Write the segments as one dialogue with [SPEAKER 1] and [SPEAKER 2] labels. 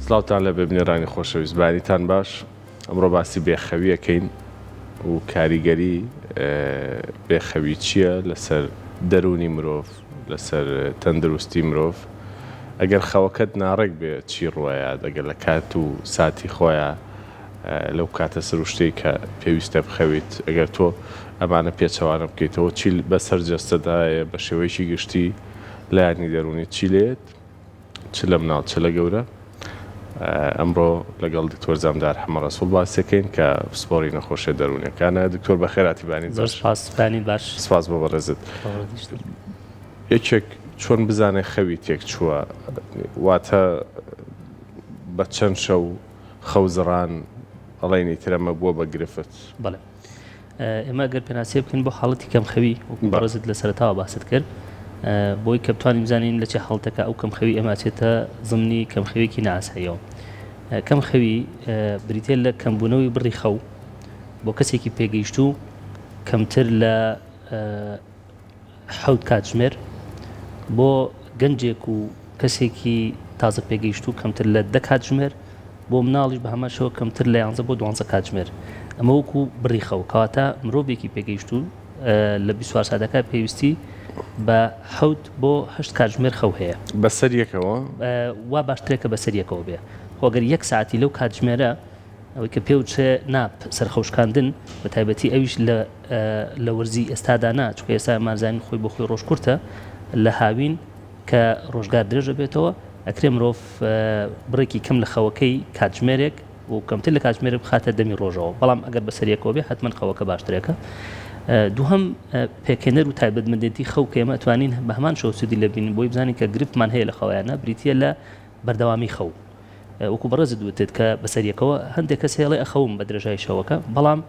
[SPEAKER 1] سڵاوتان لە ببنێرانی خۆشەویستبانیتان باش. ئەمڕۆ باسی بێخەویەکەین و کاریگەری بێخەوی چییە لەسەر دەرونی مرۆڤ، لەسەر تەندروستی مرۆڤ. ئەگەر خەوەکەت ناڕێک بێ چی ڕوایە، دەگەر لە کات و ساتی خۆیان لەو کاتە سروشتەی کە پێویستە بخەویت، ئەگەر تۆ ئەمانە پێچەوانە بکەیتەوە چی بەسەر جەستەدایە بە شێوەیەکی گشتی لایانی دەرونی چی لێت، چ لە مناڵ چ لە گەورە. ئەمڕۆ لەگەڵ دکتۆر زامدار حەمە ڕەسوڵ باسیەکەین کە پسپۆڕی نەخۆشیە دەرونیەکانە. دکتۆر بەخێراتی بانیت
[SPEAKER 2] باش.
[SPEAKER 1] سپاس بۆ بەڕێزت. یەکێک چۆن بزانێ خەوی تێک چووە، واتە بە چەند شەو خەوزڕان ئەڵێنی ترەمە بووە بە گرفت.
[SPEAKER 2] بەڵێ ئێمە گەر پێناسێ بکەین بۆ حاڵەتی کەم خەوی بەڕێزت لە سەرەتاوە باست کرد، بۆی کە بتوانین بزانین لە چه حاڵەتەکە ئەو کەم خەوی ئەمە چێتە زمنی کەم خەویەکی ناساییەوە. کەم خەوی بریتێ لە کەمبوونەوەی بڕی خەو بۆ کەسێکی پێگەیشتوو کەمتر لە 7 کاتژمێر، بۆ گەنجێک و کەسێکی تازە پێگەیشتوو کەمتر لە 10 کاتژمێر، بۆ مناڵیش بە هەماشەوە کەمتر لە 11 بۆ 12 کاتژمێر. ئەمە وەکو بڕی خەو کەواتە مرۆڤێکی پێگەیشتوو لە 24 ساعتەکە پێویستی بە 7 بۆ 8 کاتژمێر خەو هەیە.
[SPEAKER 1] بەسەر یەکەوە
[SPEAKER 2] وا باشترێکە بەسەر یەکەوە بێ. خۆگەر 1 ساعتی لەو کاتژمێرە ئەوەی کە پێوچێ ناپ سەرخەوشکاندن، بە تایبەتی ئەویش لە وەرزی ئێستادانا، چونکە ئێستا مازانین خۆی بۆ خۆی ڕۆژ کورتە لە هاوین کە ڕۆژگار درێژە بێتەوە، ئەکرێ مرۆڤ بڕێکی کەم لە خەوەکەی کاتژمێرێک و کەمتر لە کاتژمێرە بخاتە دەمی ڕۆژەوە. بەڵام ئەگەر بەسەر یەکەوە بێ حتمما خەوەکە باشترێکە. دووهەم پێکێنەر و تایبەتمەندێتی خەو کە ئێمە ئەتوانین بە هەمان شەو سوودی لەبینین بۆی بزانین کە گرفتمان هەیە لە خەوایانە بریتیە لە بەردەوامی خەو. وەکو بەڕێزت وتت کە بەسەر یەکەوە هەندێک کەس هێڵێ ئەخەوم بە درێژای شەوەکە، بەڵام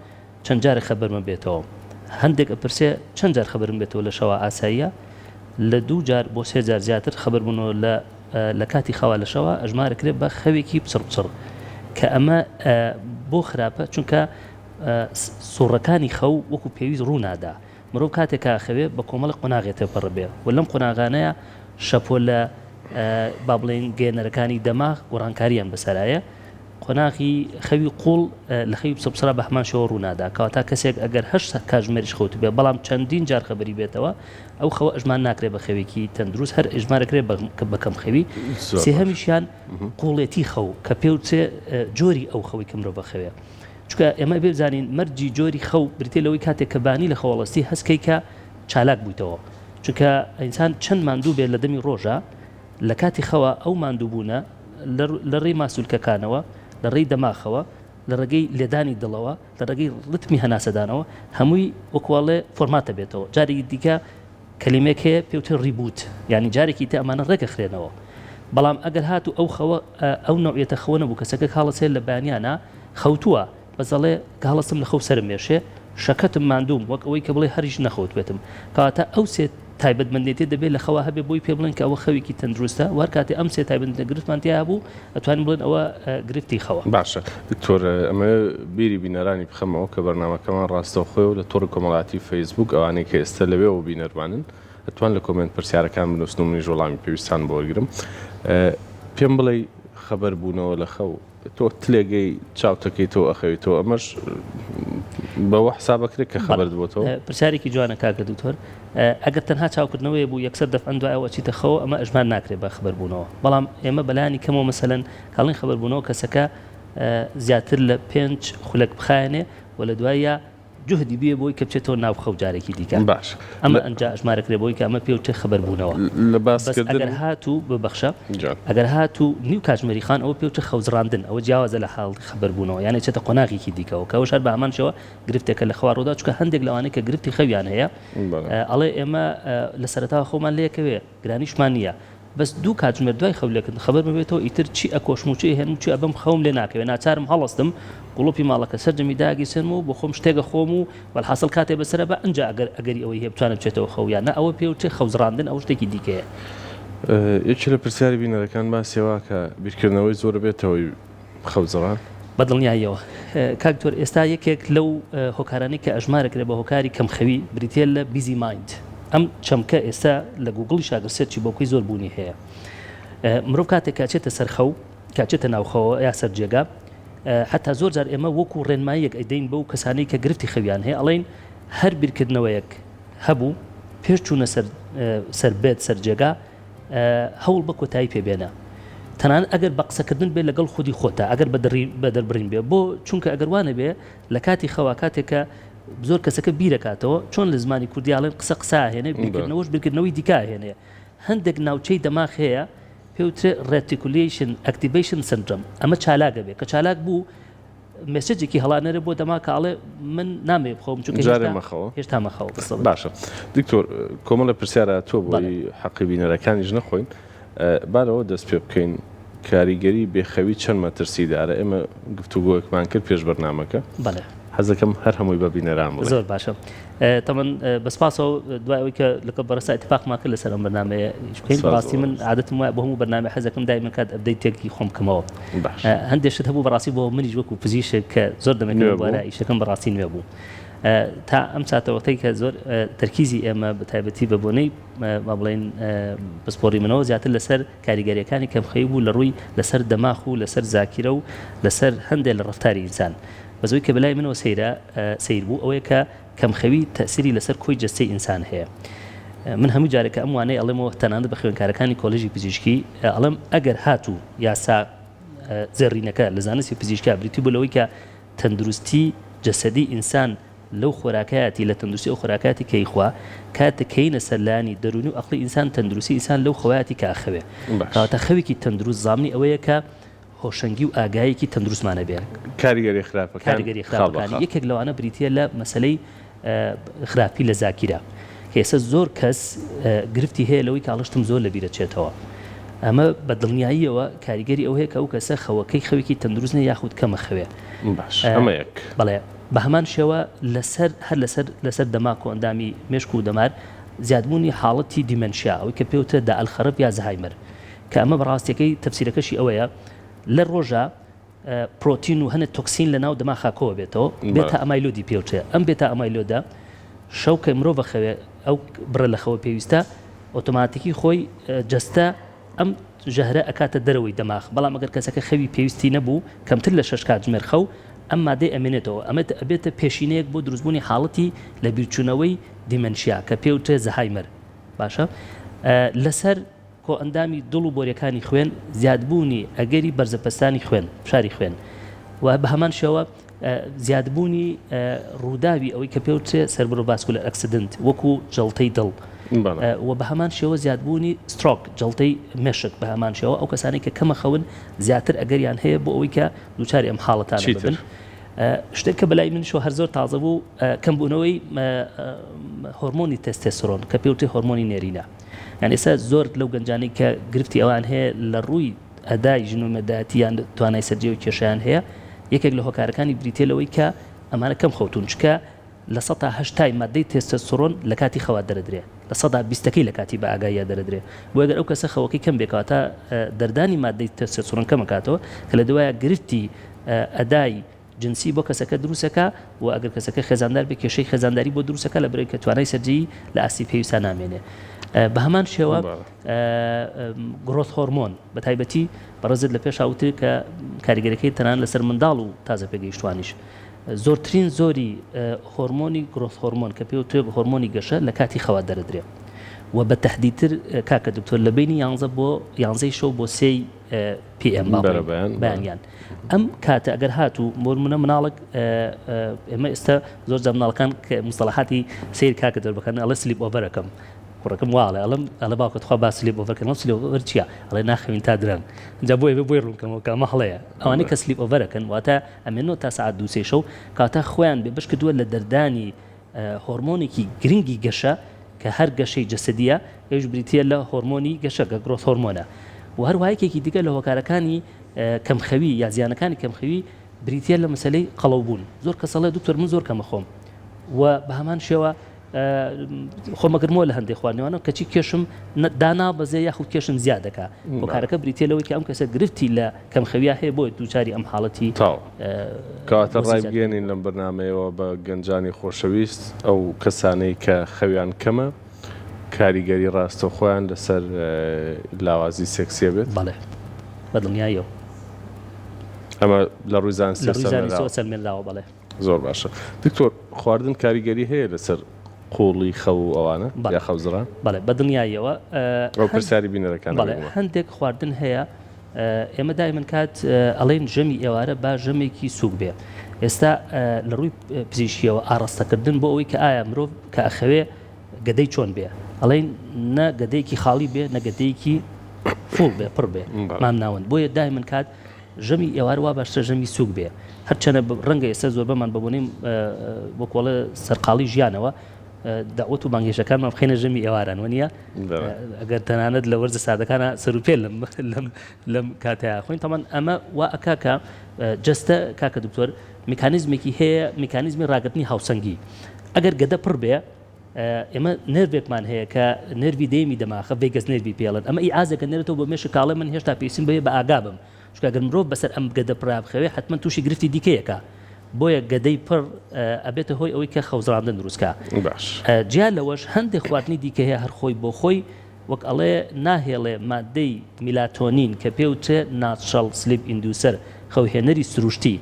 [SPEAKER 2] چەند جارێک خەبەرمە بێتەوە. هەندێک ئەپرسێ چەند جار خەبەرم بێتەوە لە شەوە ئاساییە، لە 2 جار بۆ 3 جار زیاتر خەبەر بوونەوە لە کاتی خەوا لە شەوە ئەژمارەکرێت بە خەوێکی پچڕ کە ئەمە بۆ خراپە، چونکە سوڕەکانی خەو وەکو پێویست ڕوونادا. مرۆڤ کاتێکا خەوێ بە کۆمەڵی قۆناغێتە پەڕ بێ و لەم قۆناغانەیە شەپۆ لە با بڵێن گێنەرەکانی دەماغ گۆڕانکاریان بەسەرایە. قۆناغی خەوی قوڵ لە خەوی پسڕ بە هەمان شەوە ڕوونادا، کەواتە کەسێک ئەگەر 8 کاتژمێریش خەوت بێ بەڵام چەندین جار خەبەری بێتەوە، ئەو خەوە ئەژمان ناکرێت بە خەوێکی تەندروست، هەر ئەژمارەکرێت بە کەم خەوی. سێهەمیشیان قوڵێتی خەو کە پێوچێ جۆری ئەو خەوی کە مرۆڤ بەخەوێ. چونکە ئێمە بێبزانین مەرجی جۆری خەو بریتێ لەوەی کاتێک کە بانی لە خەوەڵستی هەستکەی کە چالاک بوویتەوە، چونکە ئینسان چەند ماندوو بێت لە دەمی ڕۆژە لە کاتی خەوە ئەو ماندووبوونە لە ڕێی ماسوولکەکانەوە، لە ڕێی دەماخەوە، لە ڕێگەی لێدانی دڵەوە، لە ڕێگەی ڕتمی هەناسەدانەوە هەمووی وەکواڵێ فۆرماتە بێتەوە. جارێکی دیکە کەلیمێک هەیە پێوتر ڕیبوت، یعنی جارێکی تە ئەمانە ڕێگە خرێنەوە. بەڵام ئەگەر هاتو ئەو خەوە ئەو نوعیەتە خەوە نەبوو کەسەکە هاڵەسێت لە بەیانیانە خەوتووە بەزەڵێ هەڵەستم لە خەو سرم مێشێ، شەکەتم ماندوم وەک ئەوەی کە بڵێ هەریش نەخەوت بێتم. کەواتە ئەو سێ تایبەتمەندێتی دەبێت لە خەوە هەبێ بۆی پێ بڵێن کە ئەوە خەوێکی تەندروستە، وار کاتێ ئەم سێ تایبەتمەندێت گرفتمان تیا بوو ئەتوانین بڵێن ئەوە گرفتی خەوە.
[SPEAKER 1] باشە دکتۆر، ئەمە بیری بینەرانی بخەمەوە کە بەرنامەکەمان ڕاستەوخۆی و لە تۆڕی کۆمەڵاتی فەیسبوک ئەوانەی کە ئێستا لەوێەوە بینەرمانن ئەتوان لە کۆمنت پرسیارەکان بنووسن و منیش وەڵامی پێویستان بۆ وەرگرم. پێم بڵێ خەبەر بوونەوە لە خەو تۆ تلێگەی چاوتەکەیتەوە ئەخەویتەوە، ئەمەش بەوە حسابەکرێت کە خەبەر بۆتەوە.
[SPEAKER 2] پرسیارێکی جوانە کاکە دکتۆر، ئەگەر تەنها چاوکردنەوەی بوو یەکسەر دەفعەن دوایەوە چیتە خەوە ئەمە ئەژمان ناکرێت بە خەبەر بوونەوە. بەڵام ئێمە بەلایانی کەمەوە مەسەلەن کاڵین خەبەر بوونەوە کەسەکە زیاتر لە 5 خولەک بخایەنێ و لە دوایە جهدی بێ بۆی کە بچێتەوە ناو خەو جارێکی دیکە.
[SPEAKER 1] باش
[SPEAKER 2] ئەمە ئەنجا ئەژمارەکرێت بۆی کە ئەمە پێوتە خەبەر بوونەوە.
[SPEAKER 1] لە باسکردن
[SPEAKER 2] ئەگەر هاتوو ببەخشە، ئەگەر هاتوو نیو کاتژمێری خان ئەوە پێوتە خەوزڕاندن، ئەوە جیاوازە لە حاڵی خەبەر بوونەوە، یعنی چێتە قۆناغێکی دیکەەوە کە ئەوە شار بە هەمانشەوە گرفتێکە لە خەوا ڕوودا، چونکە هەندێک لەوانەیە کە گرفتی خەویان هەیە ئەڵێ ئێمە لە سەرەتاوە خۆمان لەیەکەوێ گرانیشمان نییە، بەس 2 کاتژمێر دوای خەولێکن خەبەر بێتەوە ئیتر چی ئەکۆشم و چی هێنم چی ئەبم خەوم لێ ناکەوێت، ناچارم هەڵەستم گوڵۆپی ماڵەکە سەرجەمی داگیسن و بۆ خۆم شتێگە خۆم و بەڵحاصل کاتێ بەسرە بە ئەنجا ئەگەری ئەوەی هەیە بتوانم بچێتەوە خەویان نە ئەوە پێوتێ خەوزڕاندن ئەو شتێکی دیکەیە.
[SPEAKER 1] یەکی لە پرسیاری بینەرەکان باسیەوە کە بیرکردنەوەی زۆر بێتەوەی خەوزڕان بەدڵنیاییەوە.
[SPEAKER 2] کاکتۆر ئێستا یەکێک لەو هۆکارانی کە ئەژمارەکرێت بە هۆکاری کەمخەوی بریتێ لە بیزی مایند. ئەم چەمکە ئێستا لە گوگڵی شاگرسێکی بۆکوی زۆر بوونی هەیە. مرۆڤ کاتێک کاچێتە سەر خەو کاچێتە ناوخەوە یا سەرجێگا حتا زۆر جار ئێمە وەکو ڕێنماییەک ئەدەین بەو کەسانەی کە گرفتی خەویان هەیە ئەڵێن هەر بیرکردنەوەیەک هەبوو پێش چوونە سەر بێت سەرجێگا هەوڵ بە کۆتایی پێبێنە تەنانەت ئەگەر بە قسەکردن بێت لەگەڵ خودی خۆتە ئەگەر بە دەربڕین بێ بۆ چونکە ئەگەر وانە بێ لە کاتی خەوا کاتێکە زۆر کەسەکە بیرەکاتەوە چۆن لە زمانی کوردی ئاڵێن قسە هێنێ بیرکردنەوەش بیرکردنەوەی دیکا هێنێ هەندێک ناوچەی دەماغ هەیە پێوترێ ڕێتیکولیشن ئەکتیڤیشن سندرۆم ئەمە چالاکە بێ کە چالاک بوو مێسێجێکی هەڵانەرە بۆ دەماکەڵێ من نامێ بخۆم چونکە هێشتا مەخەوە
[SPEAKER 1] باشە دکتۆر کۆمەڵە پرسیارە تۆ بۆی حەقی بینەرەکانیش نەخۆین بارەوە دەست پێ بکەین کاریگەری بێخەوی چەند مەترسیدارە ئێمە گفتوگۆیەکمان کرد پێش بەرنامەکە
[SPEAKER 2] بەڵێ
[SPEAKER 1] حەزەکەم هەر هەمووی بە بینەران بڵێ
[SPEAKER 2] زۆر باشە تەمەن بەسپاسەوە دوای ئەوەی کە لەگەڵ بەڕێسا اتفاقمان کرد لەسەر ئەم بەرنامەیە بکەین ڕاستی من عادەتم وایە بۆ هەموو بەرنامە حەزەکەم دایما کات ئەپدەیتێکی خۆم بکەمەوە هەندێکشت هەبوو بەڕاستی بۆ منیش وەکو پزیشک کە زۆر دەمەکەم بۆرە ئیشەکەم بەڕاستی نوێ بوو تا ئەم ساتەوەتەی کە زۆر تەرکیزی ئێمە بە تایبەتی بە بۆنەی بڵێن پسپۆڕی منەوە زیاتر لەسەر کاریگەریەکانی کەمخەوی بوو لە ڕووی لەسەر دەماغ و لەسەر زاکیرە و لەسەر هەندێک لە ڕەفتاری ئینسان بەزەوەی کە بەلای منەوە سیر بوو ئەوەیە کە کەمخەوی تەسیری لەسەر کۆی جەستەی ئینسان هەیە من هەموو جارێکە ئەم وانەی ئەڵێمەوە تەنانەت بە خوێندکارەکانی کۆلێژی پزیشکی ئەڵێم ئەگەر هاتوو یاسا زێڕینەکە لە زانستی پزیشکا بریتی بوو لەوەی کە تەندروستی جەسەدی ئینسان لەو خۆراکایەتی لە تەندروستی ئەو خۆراکاتی کەیخوا کاتە کەینە سەرلانی دەرونی و ئەقلی ئینسان تەندروستی ئینسان لەو خەوایەتی کاخەوێ کاتە خەوێکی تەندروست زامنی ئەوەیە کە هۆشنگی و ئاگایەکی تەندروستمانە بێن
[SPEAKER 1] کاریگەری
[SPEAKER 2] خراپەکانی یەکێک لەوانە بریتە لە مەسلەی خراپی لە زاکیرە کە ئێستا زۆر کەس گرفتی هەیە لەوەی کاڵشتم زۆر لەبیرە چێتەوە ئەمە بە دڵنیاییەوە کاریگەری ئەو هەیە کە ئەو کەسە خەوەکەی خەوێکی تەندروست نە یاخود کەمە خەوێ بەڵێ بە هەمان شێوە لەسەر دەماک و ئەندامی مێشک و دەمار زیادبوونی حاڵەتی دیمەنشیا ئەوەی کە پێوتە دا ئەلخەرب یا زەهایمەر کە ئەمە بەڕاستیەکەی تەفسیرەکەشی ئەوەیە لە ڕۆژە پرۆتین و هەنە تۆکسین لە ناو دەماخاکەوە بێتەوە بێتە ئەمایلۆدی پێوتێ ئەم بێتە ئەمایلۆدا شەوکە مرۆڤ بەخەوێ ئەو بڕە لە خەوە پێویستە ئۆتۆماتیکی خۆی جەستە ئەم ژەهرە ئەکاتە دەرەوەی دەماغ بەڵام ئەگەر کەسەکە خەوی پێویستی نەبوو کەمتر لە 6 کات ژمێر خەو ئەم مادەی ئەمێنێتەوە ئەمە ئەبێتە پێشینەیەک بۆ دروستبوونی حاڵەتی لە بیرچوونەوەی دیمەنشیا کە پێوتێ زەهایمەر باشە لەسەر کۆ ئەندامی دڵ و بۆریەکانی خوێن زیادبوونی ئەگەری بەرزەپەستانی خوێن پشاری خوێن و بە هەمان شێوە زیادبوونی ڕووداوی ئەوەی کە پێوتێ سەربڕۆڤاسکولار ئەکسیدنت وەکو جەڵتەی دڵ و بە هەمان شێوە زیادبوونی سترۆک جەڵتەی مێشک بە هەمان شێوە ئەو کەسانی کە کەمە خەون زیاتر ئەگەریان هەیە بۆ ئەوەی کە دووچاری ئەم حاڵەتانە ببن شتێک کە بەلای منشەوە هەر زۆر تازە بوو کەمبوونەوەی هۆرمۆنی تەستۆستێرۆن کە پێوتێ هۆرمۆنی نێرینە یان ئێستا زۆر لەو گەنجانەی کە گرفتی ئەوان هەیە لە ڕووی ئەدای ژنومەداتیان توانای سەرجێ و کێشیان هەیە یەکێک لە هۆکارەکانی بریتێلەوەی کە ئەمانە کەم خەوتون چکە لە 180 مادەی تێستۆستێرۆن لە کاتی خەوا دەردرێ لە 120 لە کاتی بە ئاگاییە دەردرێ بۆ ئەگەر ئەو کەسە خەوەکەی کەم بێکاتە دەردانی مادەی تێستۆستێرۆن کەمەکاتەوە کە لە دوایە گرفتی ئەدای جنسی بۆ کەسەکە دروستەکە و ئەگەر کەسەکە خێزاندار بێ کێشەی خێزانداری بۆ دروستەکە لە بەرەوەی کە توانای سەرجەیی لە ئاسی پێویستە نامێنێ بە هەمان شێوە گرۆث هۆرمۆن بە تایبەتی بەڕێزت لە پێش ئاوتر کە کاریگەرەکەی تەنان لەسەر منداڵ و تازە پێگەیشتوانیش زۆرترین زۆری هۆرمۆنی گرۆث هۆرمۆن کە پێوتێ هۆرمۆنی گەشە لە کاتی خەوا دەردرێ و بە تەحدیدتر کاکە دکتۆر لە بینی 11 شەو بۆ 3 PM بەیانیان ئەم کاتە ئەگەر هاتوو مۆرمونە مناڵک ئێمە ئێستا زۆر جا مناڵەکان کە مستەلاحاتی سیر کاکە دەربەکەن ئەڵێ سلیپ ئۆڤەرەکەم کوڕەکەم واڵێ ئەڵە باوکت خوا با سلیپ ئۆڤەرکەن سلیپ ئۆڤەر چییە ئەڵێ ناخەوین تا درەنگ اینجا بۆی ڕوونکەمەوە کە ئەمە هەڵەیە ئەوانەی کە سلیپ ئۆڤەرەکەن واتە ئەمێنەوە تا سعات 2 شەو کاتە خۆیان بێ بەش کردووە لە دەردانی هۆرمۆنێکی گرنگی گەشە کە هەر گەشەی جەسەدیە ئەوش بریتە لە هۆرمۆنی گەشە کە گرۆث هۆرمۆنە و هەروایەکێکی دیگە لە هۆکارەکانی کەمخەوی یا زیانەکانی کەمخەوی بریتە لە مەسەلەی قەڵەوبوون زۆر کەسەڵێ دکتۆر من زۆر کەمە خۆم و بە هەمان شێوە خۆمەگرمەوە لە هەندێک خواردنەوەانە کەچی کێشم دانا بەزێ یاخود کێشم زیاد دەکا هۆکارەکە بریتە لەوەی کە ئەم کەسە گرفتی لە کەمخەویە هەیە بۆ دووچاری ئەم حاڵەتی
[SPEAKER 1] کاتە ڕایبگەێنین لەم بەرنامەیەوە بە گەنجانی خۆشەویست ئەو کەسانەی کە خەویان کەمە کاریگەری ڕاستەخۆیان لەسەر لاوازی سێکسیە بێت
[SPEAKER 2] بەڵێ بەدڵنیاییەوە
[SPEAKER 1] ئەمە لە
[SPEAKER 2] لە
[SPEAKER 1] ڕوویزانستی
[SPEAKER 2] ڕوویزانی سەلمێنراوە بەڵێ
[SPEAKER 1] زۆر باشە. دکتۆر خواردن کاریگەری هەیە لەسەر قوڵی خەو ئەوانە یا خەوزڕان؟
[SPEAKER 2] بەڵێ بە دنیایەوە
[SPEAKER 1] ئەو پرسیاری بینەرەکان
[SPEAKER 2] بەڵێ هەندێک خواردن هەیە ئێمە دایمەن کات ئەڵێن ژەمی ئێوارە با ژەمێکی سووک بێ. ئێستا لە ڕووی پزیشکیەوە ئاڕاستەکردن بۆ ئەوەی کە ئایا مرۆڤ کە ئەخەوێ گەدەی چۆن بێ، ئەڵێن نە گەدەیەکی خاڵی بێ نە گەدەیەکی فوڵ بێ پڕ بێ مام ناون. بۆیە دایمەن کات ژەمی ئێوار وا باشترە ژەمی سووک بێ. هەرچەنە ڕەنگە ئێستا زۆر بەمان ببوونیم وەکوڵە سەرقاڵی ژیانەوە داوت و بانگێشەکانمان بخینە ژەمی ئێواران وە ئەگەر تەنانەت لە وەرزە سادەکانە سەروپێ لەم کاتەیە خۆین تەمان ئەمە وا ئەکاکە جەستە کاکە دکتۆر میکانیزمێکی هەیە میکانیزمی ڕاگررتنی هاوسەنگی. ئەگەر گەدە پڕ بێ ئێمە نێربێکمان هەیە کە نێروی دەیەمی دەماخە بێگەز نێروی پێڵن ئەمە ئازێکە نێرێتەوە بۆ مێشە کاڵێ من هێشتا پێویستیم بێ بە ئاگا بم چکە ئەگەر مرۆڤ بەسەر ئەم گەدە پڕابخەوێ حتمما تووشی گرفتی دیکەیەکە. بۆیە گەدەی پڕ ئەبێتە هۆی ئەوەی کە خەوزڕاندن دروستکە. جیا لەوەش هەندێک خواردنی دیکە هەیە هەر خۆی بۆ خۆی وەک ئەڵێ ناهێڵێ مادەی میلاتۆنین کە پێوتێ ناتشەڵ سلیپ ئیندوسەر خەوهێنەری سروشتی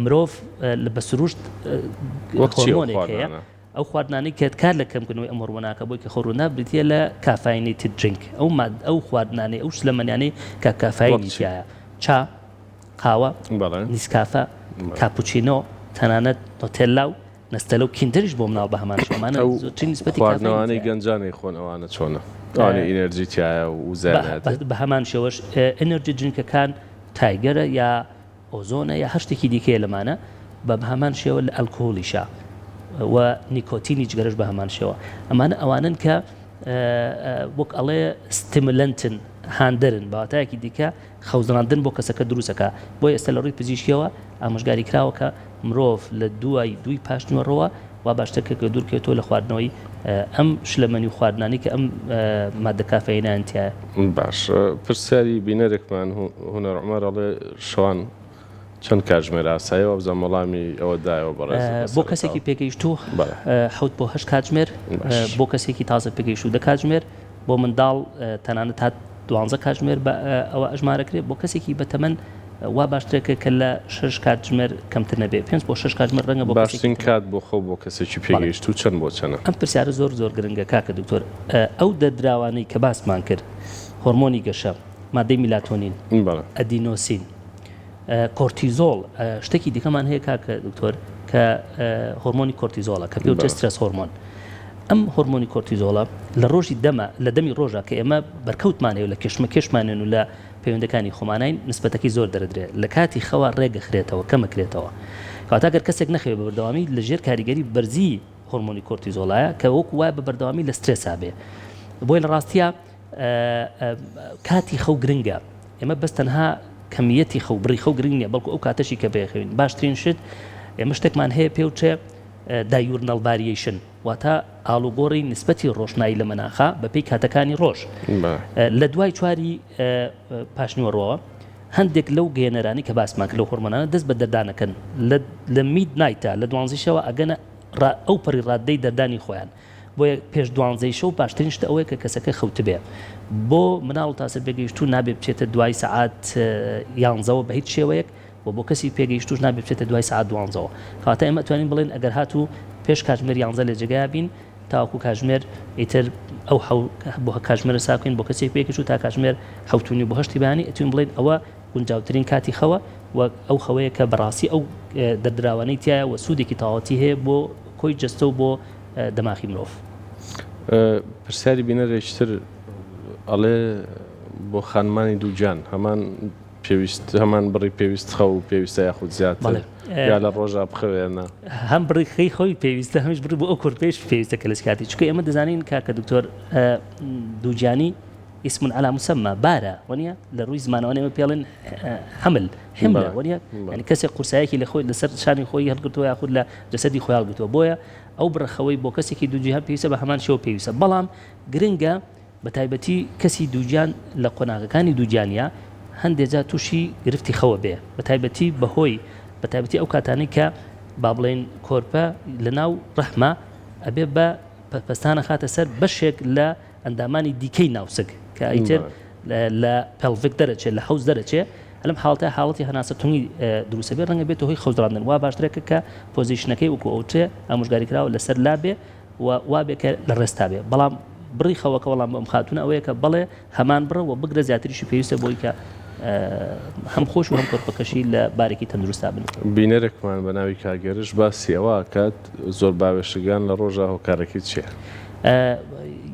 [SPEAKER 2] مرۆڤ بە سروشت هۆرمۆنێک هەیە ئەو خواردنانی کێت کار لە کەمکردنەوەی ئەم هۆرمۆناکە بۆی کە خۆڕوونا بریتە لە کافاینێتد درینک ئەو خواردنانەی ئەو شلەمەنیانەی کە کافاینی تایە چا قاوە نیسکافە کاپوچینۆ تەنانەت نۆتێلا و نەستەلە و کیندریش بۆ مناڵ بە هەمان شێمانە زۆرترین نسبەتی
[SPEAKER 1] خواردنەوەی گەنجانەی خۆن ئەوانە چۆنە ئەوانە ئینەرژی تایە و زانات
[SPEAKER 2] بە هەمان شێوەش ئەنەرژی درینکەکان تایگەرە یا ئۆزۆنە یا هەر شتێکی دیکەیە لەمانە بە هەمان شێوە لە ئەلکۆلیشە و نیکۆتینی جگەرش بە هەمان شێوە ئەمانە ئەوانن کە وەک ئەڵێ ستیمولەنتن هاندەرن بەواتایەکی دیکە خەوزڕاندن بۆ کەسەکە دروستەکە. بۆی ئێستا لە ڕووی پزیشکیەوە ئامۆژگاری کراوەکە مرۆڤ لە دوای پاشنیوەڕەوە وا باشترکە دوورکێتەوە لە خواردنەوەی ئەم شلەمەنی و خواردنانی کە ئەم مادە کافەینانتیایە.
[SPEAKER 1] باش پرسیاری بینەرێکمان هونەر عومەر ئەڵێ شەوان چەند کاتژمێر ئاساییەوە بزانم وەڵامی ئەوە دایەوە بەڕێز
[SPEAKER 2] بۆ کەسێکی پێگەیشتوو 7 بۆ 8 کاتژمێر بۆ کەسێکی تازە پێگەیشتوو 10 کاتژمێر بۆ منداڵ تەنانەت هات 12 کاتژمێر بە ئەوە ئەژمارەکرێت بۆ کەسێکی بەتەمەن وا باشترێکە کە لە 6 کاتژمێر کەمتر نەبێ 5 بۆ 6 کاتژمێر ڕەنگە بۆ
[SPEAKER 1] باشترین کات بۆ خەو بۆ کەسێکی پێگەیشتوو چەند بۆ چەنە؟
[SPEAKER 2] ئەم پرسیارە زۆر گرنگە کاکە دکتۆر. ئەو دەردراوانەی کە باسمان کرد هۆرمۆنی گەشە مادەی میلاتۆنین ئەدینۆسین کۆرتیزۆڵ شتێکی دیکەمان هەیە کاکە دکتۆر کە هۆرمۆنی کۆرتیزۆڵە کە پێوتێ سترەس هۆرمۆن. ئەم هۆرمۆنی کۆرتیزۆڵە لە ڕۆژی لە دەمی ڕۆژە کە ئێمە بەرکەوتمانەوە لە کێشمانێن و لە پەیوەندەکانی خۆمانین نسبەتەکەی زۆر دەردرێت لە کاتی خەوا ڕێگەخرێتەوە کەمەکرێتەوە کاتاگەر کەسێک نەخەوێ بە بەردەوامی لە ژێر کاریگەری بەرزی هۆرمۆنی کۆرتیزۆڵایە کە وەکو وایە بە بەردەوامی لە سترێسا بێ. بۆی لە ڕاستیە کاتی خەو گرنگە ئێمە بەس تەنها کەمیەتی خەو بڕی خەو گرنگ نیە بەڵکو ئەو کاتەشی کە بێخەوین باشترین شت ئێمە شتێکمان هەیە پێوچێ دایورنەڵ ڤاریێشن واتە ئاڵوگۆڕی نسبەتی ڕۆژنایی لە مەناخە بەپێی کاتەکانی ڕۆژ. لە دوای چواری پاشنیوەڕەوە هەندێک لەو گەێنەرانی کە باسمان کرد لەو هۆرمۆنانە دەست بە دەردانەکەن لە میدنایتە لە 12 شەوە ئەگەنە ئەو پەڕی ڕاددەی دەردانی خۆیان بۆیە پێش 12 شەو باشترین شتە ئەوەیە کە کەسەکە خەوت بێ. بۆ مناڵ تاسە پێگەیشتوو نابێ بچێتە دوای سەعات 11ەوە بە هیچ شێوەیەک بۆ کەسی پێگەیشتوش نابێ بچێتە دوای سەعات 12ەوە کاتە ئێمە توانین بڵێن ئەگەر هاتوو پێش کاتژمێر 11 لە جێگای بین تاوەکو کاتژمێر ئیتر ئەو بۆ کاتژمێر ساکەین بۆ کەسێک پێگەیشتوو تا کاتژمێر 7 بۆ 8 بانی ئەتوین بڵێن ئەوە گونجاوترین کاتی خەوە و ئەو خەوەیە کە بەڕاستی ئەو دەردراوانەی تایە و سوودێکی تاواتی هەیە بۆ کۆی جەستە و بۆ دەماخی مرۆڤ.
[SPEAKER 1] پرسیاری بینەرێکتر ئەڵێ بۆ خانمانی دووجان هەمان بڕی پێویست خەو و پێویستە یاخود زیاتر یا لە ڕۆژە بخەوێنە
[SPEAKER 2] هەم بڕی خۆی پێویستە هەمیش بڕی بۆ ئەو کورپێش پێویستە کە لەس کاتی چکە ئێمە دەزانین کاکە دکتۆر دووجانی اسم على مسمى بارە وەنیە لە ڕووی زمانەوە ئێمە پێڵێن حمل حملە وەنیە ینی کەسێک قورسایەکی لە خۆی لەسەر شانی خۆی هەڵگرتووە یاخود لە جەسەدی خۆی هەڵگرتووە بۆیە ئەو بڕەخەوەی بۆ کەسێکی دووجیهان پێویستە بە هەمان شێوە پێویستە بەڵام گرنگە بە تایبەتی کەسی دووجان لە قۆناغەکانی دووجانیا هەندێک جا تووشی گرفتی خەوە بێ بە تایبەتی بەهۆی بە تایبەتی ئەو کاتانەی کە با بڵێن کۆرپە لە ناو ڕەحمە ئەبێ بە پەستانە خاتە سەر بەشێک لە ئەندامانی دیکەی ناوسک کە ئیتر لە پەلڤک دەرەچێت لە حەوز دەرەچێت لەم حاڵەتە حاڵەتی هەناسەتونی دروستە بێ ڕەنگە بێتەوە هۆی خەوزراندن وا باشترێکە کە پۆزیشنەکەی وەکو ئەوچێ ئامۆژگاری کراوە لەسەر لابێ و وابێکە لە ڕێستا بێ بەڵام بڕی خەوەکە وەڵام بەم خاتونە ئەوەیە کە بڵێ هەمان بڕە و بگرە زیاتریشی پێویستە بۆی کە هەم خۆش و هەم کۆرپەکەشی لە بارێکی تەندروستا بن.
[SPEAKER 1] بینەرێکمان بە ناوی کاگەرش باسی ئەوە کات زۆر باوێشتگان لە ڕۆژە هۆکارەکەی چییە؟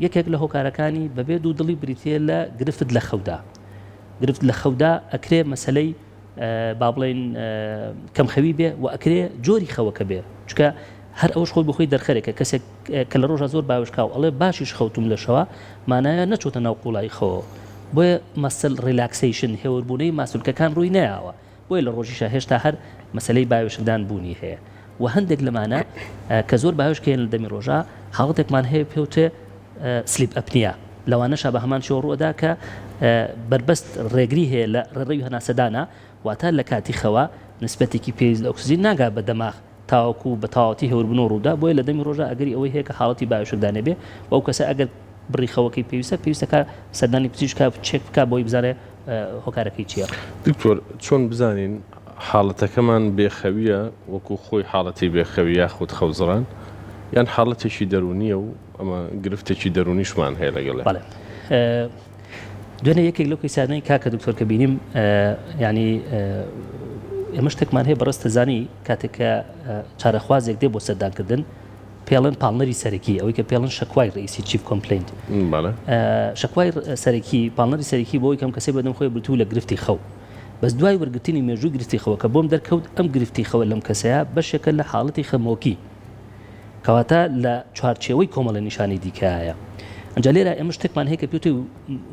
[SPEAKER 2] یەکێک لە هۆکارەکانی بەبێ دوو دڵی بریتە لە گرفت لە خەودا. گرفت لە خەودا ئەکرێ مەسلەی با بڵێن کەمخەوی بێ و ئەکرێ جۆری خەوەکە بێ چکە هەر ئەوش خۆی بخۆی دەرخەرێکە کەسێک کە لە ڕۆژە زۆر باوشکاو ئەڵێ باشیش خەوتم لە شەوە مانایە نەچۆتە ناو قوڵای خەوە بۆیە مەسل ریلاکسیشن هێوربوونەی ماسولکەکان ڕووی نەیاوە بۆیە لە ڕۆژیشە هێشتا هەر مەسلەی باوێشکدان بوونی هەیە و هەندێک لەمانە کە زۆر باوشکێن لە دەمی ڕۆژە حاڵەتێکمان هەیە پێوتێ سلیپ ئەپنیا لەوانەشە بە هەمان شێوە ڕووەدا کە بربەست ڕێگری هەیە لە ڕێڕەوی هەناسەدانە واتە لە کاتی خەوە نسبەتێکی پێویست لە ئۆکسیجین ناگا بە دەماغ تاوەکو بە تاواتی هێوربوون و ڕوودا بۆیە لە دەمی ڕۆژە ئەگەری ئەوەی هەیە کە حاڵەتی باوشکدانێ بێ و ئەو کەسە ئەگەر بڕی خەوەکەی پێویستەکە سەردانی پزیشکا چێک بکە بۆی بزانێ هۆکارەکەی چییە.
[SPEAKER 1] دکتۆر چۆن بزانین حاڵەتەکەمان بێخەویە وەکو خۆی حاڵەتی بێخەوی یاخود خەوزڕان یان حاڵەتێکی دەرونیە و ئەمە گرفتێکی دەرونیشمان هەیە لەگەڵێ؟
[SPEAKER 2] بەڵێ دوێنێ یەکێک لەو کەیسانەی کاکە دکتۆر کە بینیم ینی ئێمە شتێکمان هەیە بەڕست زانی کاتێککە چارەخوازێک دێ بۆ سەردانکردن پێڵەن پاڵنەری سەرەکی ئەوەی کە پێڵەن شەکوای ڕئیسی چیف کۆمپلینت شەکوای سەرەکی پاڵنەری سەرەکی بۆی کەم کەسێ بەدەم خۆی بتوو لە گرفتی خەو بەس دوای وەرگرتنی مێژووی گرفتی خەوە کە بۆم دەرکەوت ئەم گرفتی خەوە لەم کەسەیە بەشێکە لە حاڵەتی خەمۆکی کەواتە لە چوارچێوەی کۆمەڵە نیشانی دیکایە ئەنجا لێرە ئێمە شتێکمان هەیە کە پێوتەی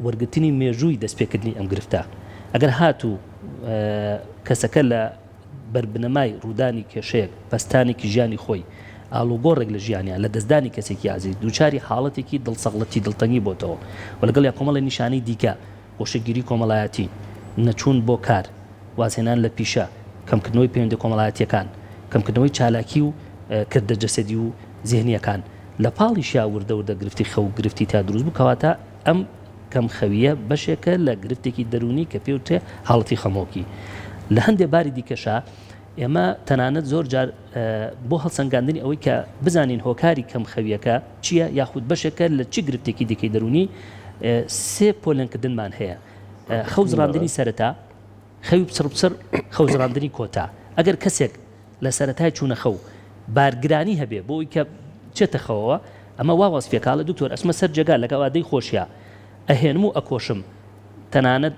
[SPEAKER 2] وەرگرتنی مێژووی دەستپێکردنی ئەم گرفتە ئەگەر هاتوو کەسەکە لە بربنەمای ڕوودانی کێشەیەک پەستانێکی ژیانی خۆی ئالوگۆڕێک لە ژیانیان لە دەستدانی کەسێکی عزیز دووچاری حاڵەتێکی دڵسەغڵەتی دڵتەنگی بۆتەوە و لەگەڵ یا کۆمەڵی نیشانەی دیکە گۆشەگیری کۆمەڵایەتی نەچوون بۆ کار وازهێنان لە پیشە کەمکردنەوەی پەیوەندی کۆمەڵایەتیەکان کەمکردنەوەی چالاکی و کردە جەسەدی و ذهنیەکان لە پاڵیشیا وردە گرفتی خەو گرفتی تا دروست بوو کەواتە ئەم کەم خەویە بەشێکە لە گرفتێکی دەرونی کە پێوتێ حاڵەتی خەمۆکی لە هەندێک باری دیکەشە ئێمە تەنانەت زۆر جار بۆ هەڵسەنگاندنی ئەوەی کە بزانین هۆکاری کەم خەویەکە چییە یاخود بەشێکە لە چی گرفتێکی دیکەی دەرونی سێ پۆلەنکردنمان هەیە خەوزڕاندنی سەرەتا خەوی پسڕ خەوزڕاندنی کۆتا ئەگەر کەسێک لە سەرەتای چوونە خەو بارگرانی هەبێ بۆی کە چێتە خەوەوە ئەمە وا وەسفێکاڵە دکتۆر ئەسمە سەر جێگا لەگە وادەی خۆشیە ئەهێنم و ئەکۆشم تەنانەت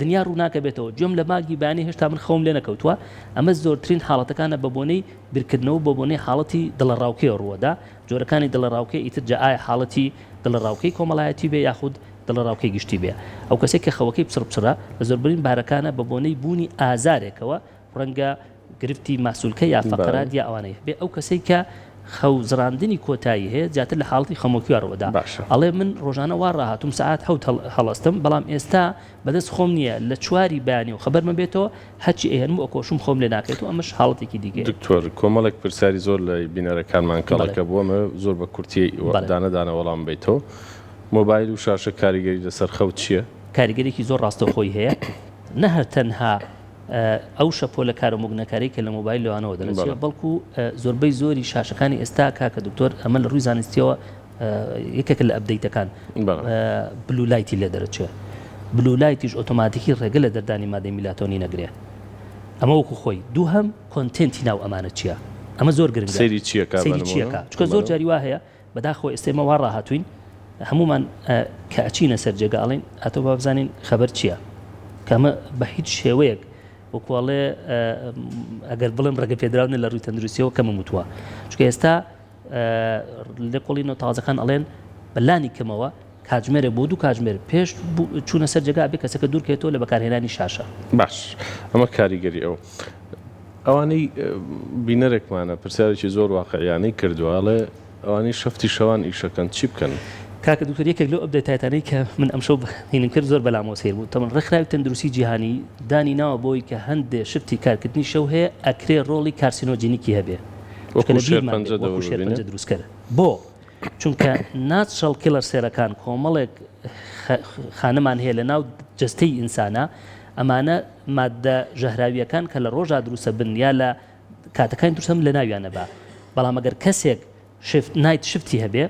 [SPEAKER 2] دنیا ڕوو ناکە بێتەوە جۆم لە ماگی بانی هێشتا من خەوم لێ نەکەوتووە ئەمە زۆرترین حاڵەتەکانە بە بۆنەی بیرکردنەوە بۆ بۆنەی حاڵەتی دڵەڕاوکەی ڕووەدا جۆرەکانی دڵەڕاوکەی ئیتر جا ئایا حاڵەتی دڵەڕاوکەی کۆمەڵایەتی بێ یاخود دڵەڕاوکەی گشتی بێ ئەو کەسێک کە خەوەکەی پسڕ لە زۆربرین بارەکانە بە بۆنەی بوونی ئازارێکەوە ڕەنگە گرفتی ماسوولکە یا فەقەرات یا ئەوانەیە بێ ئەو کەسێک کە خەوزڕاندنی کۆتایی هەیە جاتر لە حاڵەتی خەمۆکیوە ڕووەدا ئەڵێ من ڕۆژانە وا ڕاهاتوم سەعات حەوت هەڵەستم بەڵام ئێستا بەدەست خۆم نییە لە چواری بەیانی و خەبەرمە بێتەوە هەچی ئێهێنم و ئەکۆشم خۆم لێ ناکرێت و ئەمەش حاڵەتێکی دیگە.
[SPEAKER 1] دکتۆر کۆمەڵێک پرسیاری زۆر لە بینەرەکانمان کەڵەکە بووەمە زۆر بە کورتی دانەدانە وەڵام بیتەوە مۆبایل و شاشە کاریگەری لەسەر خەوت چییە؟
[SPEAKER 2] کاریگەرێکی زۆر ڕاستەوخۆی هەیە نە هەر تەنها ئەو شەپۆ لە کارۆمۆگنەکاری کە لە مۆبایل لەوانەوە دەرەچێت بەڵکو زۆربەی زۆری شاشەکانی ئێستا کاکە دکتۆر ئەمە لە ڕووی زانستیەوە یەکێک لە ئەپدەیتەکان بلولایتی لێ دەرەچێت بلولایتیش ئۆتۆماتیکی ڕێگە لە دەردانی مادەی میلاتۆنی نەگرێت ئەمە وەکو خۆی دوو هەم کۆنتێنتی ناو ئەمانە چییە ئەمە زۆر گرنگە
[SPEAKER 1] سەیری چییەکە
[SPEAKER 2] چکە زۆر جاری وا هەیە بەداخۆ ئێستێمە وا ڕاهاتوین هەمومان کە ئەچینە سەر جێگە ئاڵین ئەتۆ با بزانین خەبەر چییە کەمە بە هیچ شێوەیەک وەکوڵێ ئەگەر بڵم ڕێگە پێدراونە لە ڕووی تەندروستیەوە کەمە وتووە چکە ئێستا لە قۆڵینەوە تازەکان ئەڵێن بەلانی کەمەوە کاتژمێرە بۆ دوو کاتژمێر پێش چوونە سەر جێگا بێ کەسەکە دوورکێتەوە لە بەکارهێنانی شاشە.
[SPEAKER 1] باش ئەمە کاریگەری ئەوانەی بینەرێکمانە پرسیارێکی زۆر واقعیانەی کردوواڵێ ئەوانەی شەفتی شەوان ئیشەکەن چی بکەن؟
[SPEAKER 2] کاکە دکتۆر یەکێک لەو ئەپدەیتانەی کە من ئەمشەو هینم کرد زۆر بەلامەوە سیر بوو تەمەن ڕێکخراوی تەندروستی جیهانی دانی ناوە بۆی کە هەندێک شفتی کارکردنی شەو هەیە ئەکرێ ڕۆڵی کارسینۆجینیکی هەبێ دروستکەرە بۆ چونکە ناتشەڵ کیلەر سێرەکان کۆمەڵێک خانەمان هەیە لە ناو جەستەی ئینسانە ئەمانە مادە ژەهراویەکان کە لە ڕۆژا دروستە بن یا لە کاتەکانی دروستم لە ناویانە بە بەڵام ئەگەر کەسێک نایت شفتی هەبێ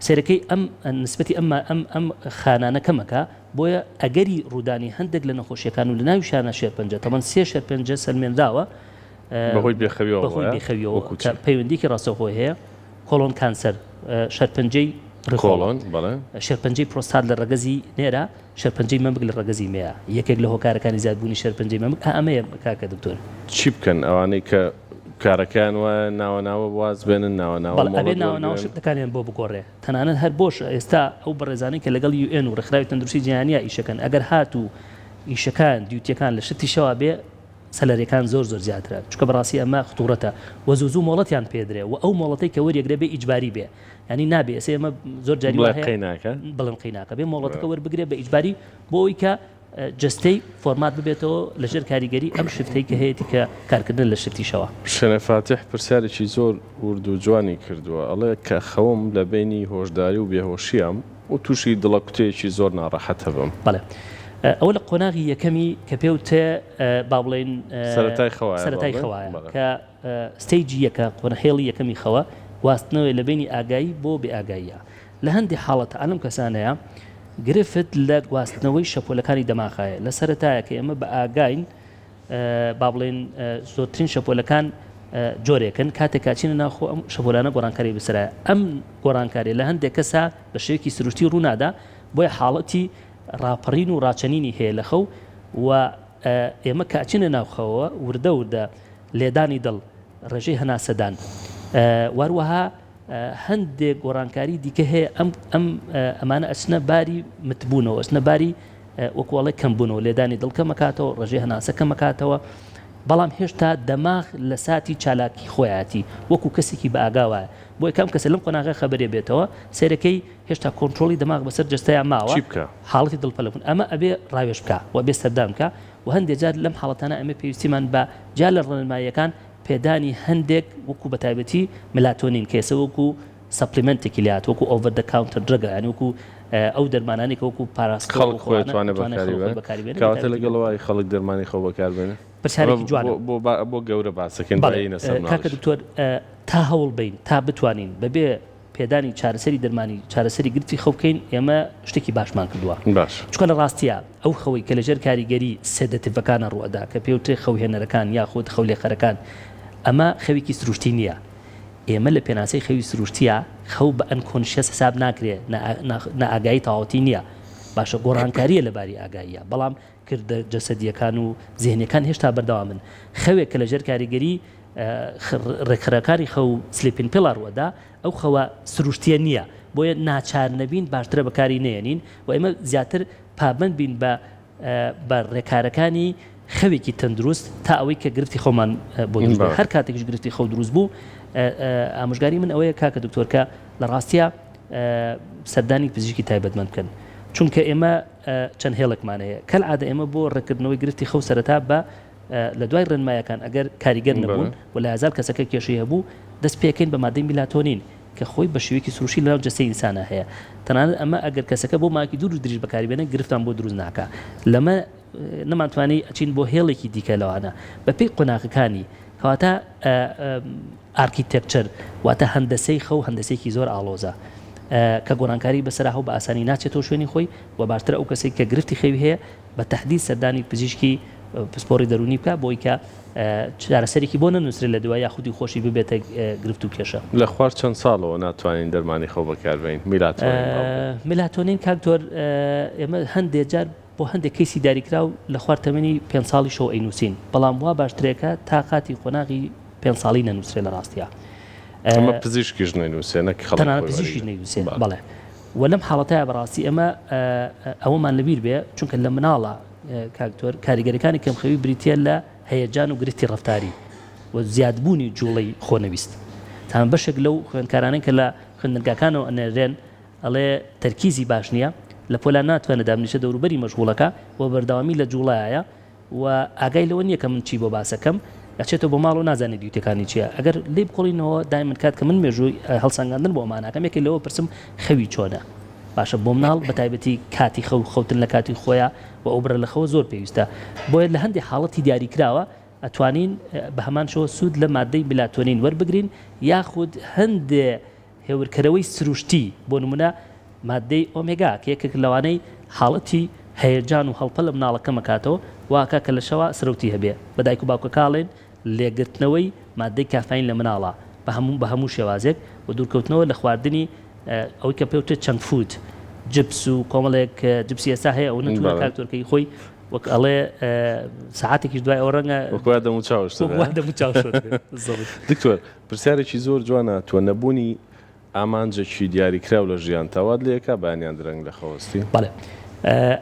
[SPEAKER 2] سێرەکەی ئەم نسبەتی ئەم خانانە کەمەکە بۆیە ئەگەری ڕوودانی هەندێک لە نەخۆشیەکان و لە ناویشانە شێرپەنجە تەمەەن 3 شێرپەنجە سەلمێنراوە
[SPEAKER 1] بەهۆی بێخەویەوە
[SPEAKER 2] کە پەیوەندیکی ڕاستەخۆی هەیە کۆڵۆن کانسەر شەرپەنجەی ڕکۆڵۆن شێرپەنجەی پرۆستات لە ڕەگەزی نێرە شەرپەنجەی مەمک لە ڕەگەزی مەیە یەکێک لە هۆکارەکانی زیادبوونی شەرپەنجەی مەمک ئەمەیە کاکە دکتۆر
[SPEAKER 1] چی بکەن ئەوانەی کە کارەکان وە ناوەناوە واز بێنن
[SPEAKER 2] ناوەناوە شتەکانیان بۆ بگۆڕێ تەنانەت هەر بۆش ئێستا ئەو بەڕێزانەی کە لەگەڵ UN و ڕێکخراوی تەندروستی جیهانیە ئیشەکەن ئەگەر هات و ئیشەکان دیوتیەکان لە شتی شەوا بێ سەلەریەکان زۆر زیاترە چونکە بەڕاستی ئەمە خطورەتە و زوو مۆڵەتیان پێدرێ و ئەو مۆڵەتەی کە وەریەگرێ بێ ئیجباری بێ ینی نابێ ئێستا ئەمە زۆر جاری بڵم قیناکە بێ مۆڵەتەکە وەربگرێ بە ئیجباری بۆ ئەوی کە جستەی فۆرمات ببێتەوە لەژێر کاریگەری ئەم شفتەی کە هەیەی کە کارکردن لە شتی شەوە
[SPEAKER 1] شەنە فاتح پرسیارێکی زۆر ورد و جوانی کردووە ئەڵێ کە خەوم لە بینی هۆشداری و بێهۆشیام و تووشی دڵە کوتەیەکی زۆر ناڕەحەتە بم
[SPEAKER 2] بەڵێ ئەوە لە قۆناغی یەکەمی کە پێوتە با بڵێن سەرەتای خەوایە کە ستەیجی یەکە قۆنەهێڵی یەکەمی خەوە واستنەوەی لە بینی ئاگایی بۆ بێ ئاگاییە لە هەندێک حاڵەتە ئەم کەسانەیە گرفت لە گواستنەوەی شەپۆلەکانی دەماغایە لە سەرەتایە کە ئێمە بە ئاگاین با بڵێن زۆرترین شەپۆلەکان جۆرێکن کاتێک کاچینە ناخۆ ئەم شەپۆلانە گۆڕانکاری بسرایە ئەم گۆڕانکاری لە هەندێک کەسا بە شێوەیەکی سروشتی ڕوونادا بۆیە حاڵەتی ڕاپەڕین و ڕاچەنینی هەیە لە خەو و ئێمە کاچینە ناوخەوە وردە لێدانی دڵ ڕێژەی هەناسەدان واروەها هەندێک گۆڕانکاری دیکە هەیە ئەمانە ئەچنە باری متبوونەوە ئەچنە باری وەکوڵی کەمبوونەوە لێدانی دڵکە مەکاتەوە ڕێژەی هەناسەکە مەکاتەوە بەڵام هێشتا دەماغ لە ساتی چالاکی خۆیاتی وەکو کەسێکی بە ئاگاوایە بۆ یەکەم کەسە لەم قۆناغە خەبەرێ بێتەوە سێرەکەی هێشتا کۆنتترۆلی دەماغ بەسەر جستەیان ماوە حاڵەتی دڵپەلەبوون ئەمە ئەبێ ڕاوێش بکە و بێ سەردام بکە و هەندێک جار لەم حاڵەتانە ئەمە پێویستیمان بە جا لە ڕێنماییەکان پێدانی هەندێک وەکو بەتایبەتی ملاتۆنین کێسە وەکو سپلیمنتێکی لات وەکو ئۆڤەر دە کاونتەر درەگە ینی وەکو ئەو دەرمانانی کە وەکو پاراستۆڵ
[SPEAKER 1] خۆیتوانێت بەکاربێنێت کاتە لەگەڵەوەی خەڵک دەرمانی خۆ بەکاربێنێت
[SPEAKER 2] پرسیارێکی جوانە
[SPEAKER 1] بۆ گەورە باسەکەن
[SPEAKER 2] کاکە دکتۆر تا هەوڵ بین تا بتوانین بەبێ پێدانی چارەسەری دەرمانی چارەسەری گرتی خەو بکەین ئێمە شتێکی باشمان کردووە چونکە لە ڕاستیە ئەو خەوەی کە لەژێر کاریگەری سێدەتیڤەکانە ڕوەدا کە پێوتێ خەوهێنەرەکان یاخود خەولێخەرەکان ئەمە خەوێکی سروشتی نییە ئێمە لە پێناسەی خەوی سروشتیە خەو بە ئەنکۆنشیەس حساب ناکرێ نائاگایی تەواوەتی نییە باشە گۆڕانکاریە لەباری ئاگاییە بەڵام کردە جەسەدیەکان و زیهنیەکان هێشتا بەردەوامن خەوێک کە لەژێر کاریگەری ڕێکخراکانی خەو سلیپین پێڵاڕوەدا ئەو خەوە سروشتیە نییە بۆیە ناچار نەبین باشترە بەکاری نێنین و ئێمە زیاتر پابند بین بە ڕێکارەکانی خەوێکی تەندروست تا ئەوەی کە گرفتی خۆمان بۆ هەر کاتێکش گرفتی خەو دروست بوو ئامۆژگاری من ئەوەیە کاکە دکتۆرکە لە ڕاستیە سەردانی پزیشکی تایبەتمەند بکەن چونکە ئێمە چەند هێڵێکمان هەیە کەلعادە ئێمە بۆ ڕێکردنەوەی گرفتی خەو سەرەتا بە لە دوای ڕێنمایەکان ئەگەر کاریگەر نەبوون و لە هزار کەسەکە کێشەی هەبوو دەست پێکەین بە مادەی میلاتۆنین کە خۆی بە شێوەیەکی سروشی لەناو جەستەی ئینسانە هەیە تەنانەت ئەمە ئەگەر کەسەکە بۆ ماکی دوور و دریژ بەکاریبێنە گرفتان بۆ دروست ناکە لەمە نەمانتوانی ئەچین بۆ هێڵێکی دیکە لەوانە بەپێی قۆناغەکانی کەواتە ئارکیتێکچەر واتە هەندەسەی خەو هەندەسێکی زۆر ئاڵۆزە کە گۆڕانکاری بەسەرا هەو بە ئاسانی ناچێتەوە شوێنی خۆی و باشترە ئەو کەسێک کە گرفتی خەوی هەیە بە تەحدید سەردانی پزیشکی پسپۆری دەرونی بکە بۆی کە چارەسەرێکی بۆ نەنووسرێت لە دوای یاخودی خۆشی ببێتە گرفت و کێشە
[SPEAKER 1] لە خوار چەند ساڵەوە ناتوانین دەرمانی خەو بەکاربێنین
[SPEAKER 2] میلاتۆنین کاکتۆر ئێمە هەندێک جار بۆ هەندێک کەیسی داریکرا و لە خوار تەمەنی 5 ساڵی شەو ئەینووسین بەڵام وا باشترێکە تا قاتی قۆناغی 5 ساڵی نەنووسرێت لە ڕاستیە
[SPEAKER 1] ئەمە پزیشکیش نەنووسێنە
[SPEAKER 2] تەنانەت پزیشکی نەنووسێت بەڵێ و لەم حاڵەتایە بەڕاستی ئەمە ئەوەمان لەبیر بێ چونکە لە مناڵە کاکتۆر کاریگەریەکانی کەمخەوی بریتە لە هەیەجان و گرفتی ڕەفتاری و زیادبوونی جوڵەی خۆنەویست تان بەشێک لەو خوێندکارانەی کە لە خوێندنگاکانەوە ئەنێرێن ئەڵێ تەرکیزی باش نییە لە پۆلان ناتوانێت دامنیشە دەوروبەری مەشغوڵەکە و بەردەوامی لە جوڵایە و ئاگای لەوە نییە کە من چی بۆ باسەکەم ئەچێتەوە بۆ ماڵ و نازانێت دیوتەکانی چییە ئەگەر لێ بقۆڵینەوە دای من کات کە من مێژووی هەڵسەنگاندن بۆ ئەمانەکەم یەکێک لەوە پرسم خەوی چۆنە باشە بۆ مناڵ بە تایبەتی کاتی خەوتن لە کاتی خۆیان و ئەو برە لە خەوە زۆر پێویستە بۆیە لە هەندێک حاڵەتی دیاری کراوە ئەتوانین بە هەمان شەوە سوود لە مادەی میلاتۆنین وەربگرین یاخود هەندێک هێورکەرەوەی سروشتی بۆ نمونە مادەی ئۆمێگا کە یەکێک لەوانەی حاڵەتی هەیەجان و هەڵپە لە مناڵەکە مەکاتەوە واکە کە لە شەوە سرەوتی هەبێ بە دایک و باوکە کاڵێن لێگرتنەوەی مادەی کافین لە مناڵە بە هەموو شێوازێک و دوورکەوتنەوە لە خواردنی ئەوەی کە پێوتە چەند فود جبس و کۆمەڵێک جبسی ئێستا هەیە ئەو نەتوانە کاکتۆرکەی خۆی وەک ئەڵێ ساعاتێکیش دوای ئەو ڕەنگە
[SPEAKER 1] دکتۆر پرسیارێکی زۆر جوانە تۆ نەبوونی ئامانجێکی دیاریکراو لە ژیان تاوات لەیەکە بانیان درەنگ لە خەوەستی
[SPEAKER 2] بەڵێ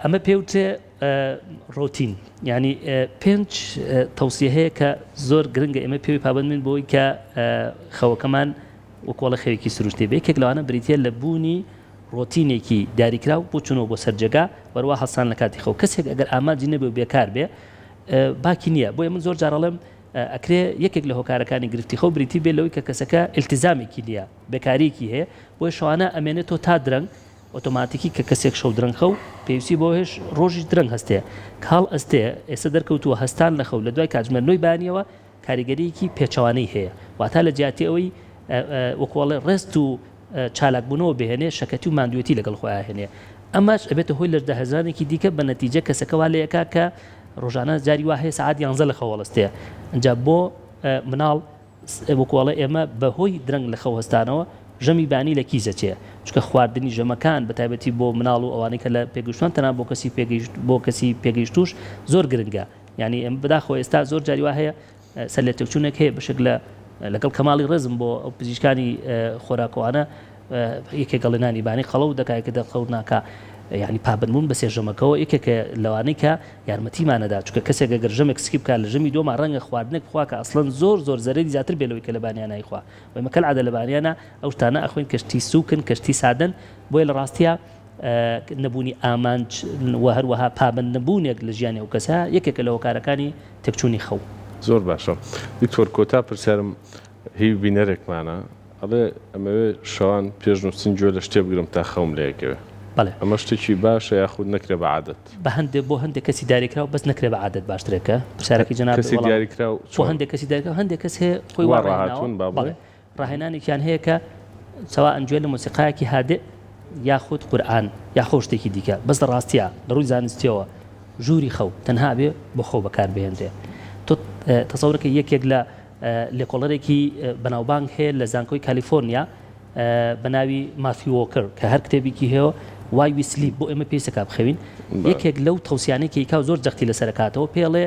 [SPEAKER 2] ئەمە پێوتێ ڕۆتین ینی 5 تەوسیە هەیە کە زۆر گرنگە ئێمە پێوی پابندمین بۆی کە خەوەکەمان وەکۆڵە خەوێکی سروشتی بێ یەکێک لەوانە بریتە لە بوونی ڕۆتینێکی دیاریکراو بۆ چونەوە بۆ سەرجەگا بەروە هەڵسان لە کاتی خەو کەسێک ئەگەر ئامانجی نەبێ و بێکار بێ باکی نییە بۆیە من زۆر جارەڵێم ئەکرێ یەکێک لە هۆکارەکانی گرفتی خەو بریتی بێ لەوەی کە کەسەکە ئیلتیزامێکی نییە بێکاریەکی هەیە بۆیە شەوانە ئەمێنێتەوە تا درەنگ ئۆتۆماتیکی کە کەسێک شەو درەنگ خەو پێویستی بۆ هێش ڕۆژی درەنگ هەستەیە کاڵ ئەستەیە ئێستا دەرکەوتووە هەستان لە خەو لە دوای کاتژمێرنەوەی بانیەوە کاریگەریەکی پێچەوانەی هەیە واتە لە جیاتی ئەوەی وەکوڵێ ڕێست و چالاکبوونەوە بهێنێ شەکەتی و ماندوێتی لەگەڵ خۆیان هێنێ ئەمەش ئەبێتە هۆی لە دەهزارێکی دیکە بە نەتیجە کەسەکەوا لە یەکا کە ڕۆژانە جاری وا هەیە سعات 11 لە خەوەڵستەیە ئەجا بۆ مناڵ وەکوڵێ ئێمە بەهۆی درەنگ لە خەوهستانەوە ژەمی بانی لە کیزەچێ چکە خواردنی ژەمەکان بە تایبەتی بۆ مناڵ و ئەوانەی کە لە پێگەشتوان تەنها بۆ کەسی پێگەیشتوش زۆر گرنگە یعنی ئەم بەداخۆ ئێستا زۆر جاری وا هەیە سەر لە تێکچوونێک هەیە بەشێک لەگەڵ کەماڵی ڕێزم بۆ ئەو پزیشکانی خۆراکۆوانە یەکێک گەڵێنانی بانی خەڵە و دەکایکە دەخەوت ناکە یعنی پابندبوون بە سێژەمەکەەوە یەکێکە لەوانەی کە یارمەتیمانەدا چکە کەسێک گەر ژەمێک سکی بکات لە ژەمی دۆما ڕەنگە خواردنێک خوا کە ئەسڵەن زۆر زەرەری زیاتر بێلەوەی کە لە بانیانای خوا و مەکەل عادە لە بانیانە ئەو شتانە ئەخوێن کەشتی سووکن کەشتی سادن بۆیە لە ڕاستیە نەبوونی ئامانج و هەروەها پابند نەبوونێک لە ژیانی ئەو کەسە یەکێکە لە هۆکارەکانی تێکچوونی خەو
[SPEAKER 1] زۆر باشە دکتۆر کۆتا پرسیارم هی بینەرێکمانە ئەڵێ ئەمەوێ شەوان پێش نووسین گوێ لە شتێ بگرم تا خەوم لەیەکەوێ ئەمە شتێکی باشە یاخود نەکرێ بە عادەت
[SPEAKER 2] بە هەندێک بۆ هەندێک کەسی دیاریکراوە بەس نەکرێ بە عادەت باشترێکە پرسیارێکی جەناب
[SPEAKER 1] کەسی دیاریکراو
[SPEAKER 2] بۆ هەندێک کەسی دیاریکراوە هەندێک کەس هەیە خۆی
[SPEAKER 1] ڕاهاتوون
[SPEAKER 2] ڕاهێنانێکیان هەیە کە سەوا ئەنگوێ لە مۆسیقایەکی هادێ یاخود قورئان یاخۆ شتێکی دیکە بەس لە ڕاستیە لە ڕووی زانستیەوە ژووری خەو تەنها بێ بۆ خۆ بەکار بهێنرێ تۆ تەسەورەکە یەکێک لە لێکۆڵەرێکی بەناوبانگ هەیە لە زانکۆی کالیفۆرنیا بە ناوی ماثیو وۆکر کە هەر کتێبێکی هەیە وای وی سلیپ بۆ ئێمە پێویستە بخەوین یەکێک لەو تەوسیانەی کە زۆر جەختی لەسەرکاتەوە پێڵێ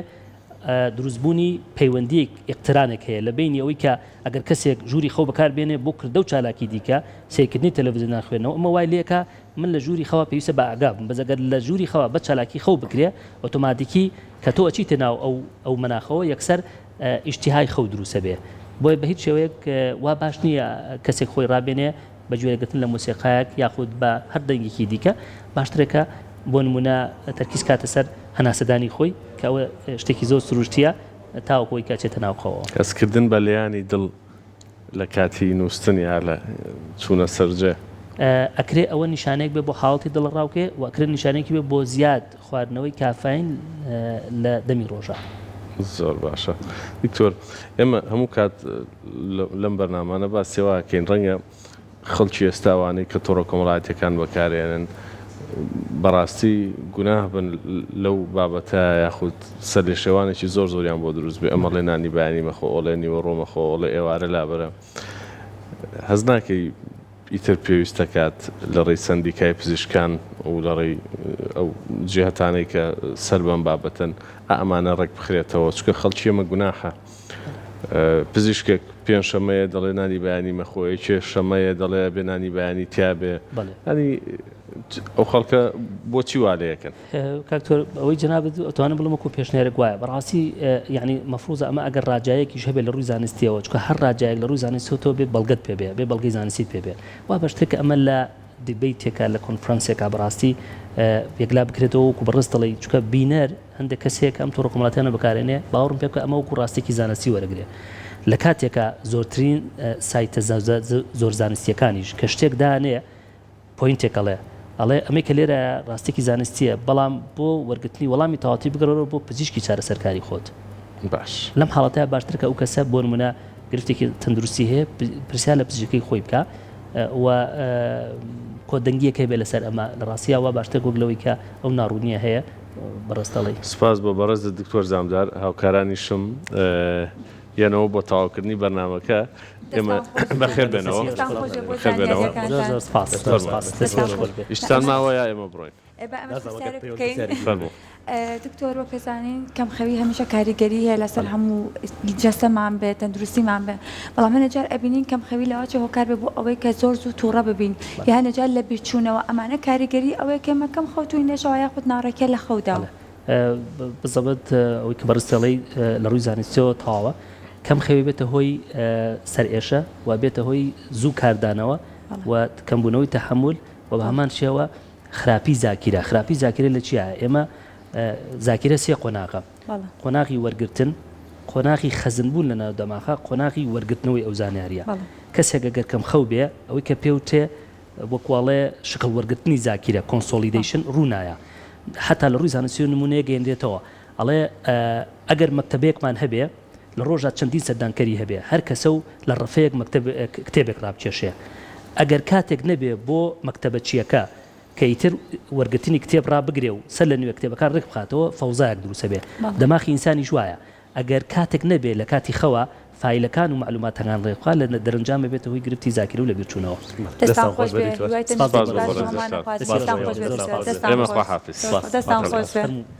[SPEAKER 2] دروستبوونی پەیوەندیەک ئیقترانێک هەیە لە بینی ئەوەی کە ئەگەر کەسێک ژووری خەو بەکار بێنێ بۆ کردە و چالاکی دیکە سیرکردنی تەلەڤیزیۆن ناخوێنەوە ئەمە وای لێکە من لە ژووری خەوە پێویستە بە ئاگام بەس ئەگەر لە ژووری خەوە بە چالاکی خەو بکرێ ئۆتۆماتیکی کە تۆ ئەچیتە ناو ئەو مەناخەوە یەکسەر ئیشتیهای خەو دروستە بێ بۆیە بە هیچ شێوەیەک وا باش نییە کەسێک خۆی ڕابێنێ بە گوێرەگرتن لە مۆسیقایەک یاخود بە هەر دەنگێکی دیکە باشترێکە بۆ نمونە تەرکیز کاتە سەر هەناسەدانی خۆی کە ئەوە شتێکی زۆر سروشتیە تاوەکۆی کاچێتە ناوخەوە
[SPEAKER 1] کەسکردن بە لەیانی دڵ لە کاتی نووسنی یا لە چوونە سەرجێ
[SPEAKER 2] ئەکرێ ئەوە نیشانێک بێ بۆ حاڵەتی دڵڕاوکێ و ئەکرێ نیشانێکی بێ بۆ زیاد خواردنەوەی کافین لە دەمی ڕۆژە
[SPEAKER 1] زۆر باشە دکتۆر ئێمە هەموو کات لەم بەرنامانە با سێواکەین ڕەنگە خەڵکی ئێستاوانەی کە تۆڕە کۆمەڵایەتەکان بەکارێنن بەڕاستی گوناه بن لەو بابەتە یاخود سەر لێ شێوانێکی زۆریان بۆ دروست بێ ئەمە لێ نانی بەیانی مەخۆ ئۆڵێ نیوە ڕۆمەخۆ ئۆڵێ ئێوارە لابەرە هەز ناکەی ئیتر پێویستە کات لە ڕێی سەندیکای پزیشکان و لە ڕێی ئەو جێهەتانەی کە سەر بەم بابەتن ئەمانە ڕێک بخرێتەوە چکە خەڵکی ئەمە گوناحە پزیشکێک پێنج شەمەیە دەڵێ نانی بەیانی مەخۆی چێ شەمەیە دەڵێ بێنانی بەیانی تیابێ ینی ئەو خەڵکە بۆچی والەیەکەن
[SPEAKER 2] کاکتۆر ئەوەی جەنابەت ئەتوانم بڵم وەکو پێشنێرێک وایە بەڕاستی یعنی مەفروضە ئەمە ئەگەر ڕاجایەکیش هەبێت لە ڕووی زانستیەوە چکە هەر ڕاجایەک لە ڕووی زانستیەوە بێت بەڵگەت پێبێ بێ بەڵگەی زانستی پێبێ وا بەشتێکە ئەمە لە دیبیتێکە لە کۆنفرەنسێکە بەڕاستی یەکلا بکرێتەوە وەکو بەڕست دەڵێ چکە بینەر هەندێک کەسێک ئەم تۆڕە کۆمەڵاتیانە بەکارێنێ باوەڕم پێ بکە ئەمە وەکو ڕاستێکی زانستی وەرەگرێ لە کاتێکە زۆرترین سایتە زۆر زانستیەکانیش کە شتێک دانێ پۆینتێکەڵێ ئەڵێ ئەمەی کە لێرە ڕاستێکی زانستیە بەڵام بۆ وەرگرتنی وەڵامی تەواتی بگەڕەوە بۆ پزیشکی چارەسەرکاری خۆت
[SPEAKER 1] باش
[SPEAKER 2] لەم حاڵەتە باشتر کە ئەو کەسە بۆ نمونە گرفتێکی تەندروستی هەیە پرسیار لە پزیشکەکەی خۆی بکە و کۆدەنگیەکەی بێ لەسەر ئەمە لە ڕاستیەوە باشتر گۆگلەوەی کە ئەو ناڕوونیە هەیە بەڕستەڵی
[SPEAKER 1] سپاس بۆ بەڕێز دکتۆر زامدار هاوکارانیشم یانەوە بۆ تەواوکردنی بەرنامەکە ئێمە بەخێر بێنەوە بەخێر بێنەوە ئیشتان ماوەیە ئێمە بڕۆین فەرموو
[SPEAKER 3] دکتۆر وە پێزانین کەم خەوی هەمیشە کاریگەری هەیە لەسەر هەموو جەستەمان بێت تەندروستیمان بێ بەڵام هەنەجار ئەبینین کەم خەوی لەواچە هۆکار بێ بۆ ئەوەی کە زۆر زوو تووڕە ببین یا هەنەجار لە بیرچوونەوە ئەمانە کاریگەری ئەوەیە کەمە کەم خەوتوی نێژەوە یاخود ناڕێکە لە خەودا
[SPEAKER 2] بزەبەت ئەوەی کە بەڕستەڵی لە ڕووی زانستیەوە تەواوە کەم خەوی بێتە هۆی سەرئێشە و بێتە هۆی زوو کاردانەوە و کەمبوونەوەی تەحمل و بە هەمان شێوە خراپی زاکیرە خراپی زاکیرە لە چیە ئێمە زاکیرە سێ قۆناغە قۆناغی وەرگرتن قۆناغی خەزنبوون لە ناو دەماغە قۆناغی وەرگرتنەوەی ئەو زانیاریە کەسێک ئەگەر کەم خەو بێ ئەوەی کە پێوتێ وەکواڵێ شکل وەرگرتنی زاکیرە کۆنسۆلیدیشن ڕوونایە حتا لە ڕووی زانستی و نمونەیە گەیەندرێتەوە ئەڵێ ئەگەر مەکتەبێکمان هەبێ لە ڕۆژات چەندین سەردانکەری هەبێ هەر کەسە و لە ڕفەیەک کتێبێک ڕابکێشێ ئەگەر کاتێک نەبێ بۆ مەکتەبە چیەکە کە ئیتر وەرگرتنی کتێب ڕابگرێ و سەر لە نوێ کتێبەکان ڕێک بخاتەوە فەوزایەک دروسە بێ دەماغی ئینسانی جوایە ئەگەر کاتێک نەبێ لە کاتی خەوە فایلەکان و معلوماتەکان ڕێکخوا لە دەرەنجام بێتە هۆی گرفتی زاکیرە و لە بیرچوونەوە
[SPEAKER 3] دەستان خۆش بێ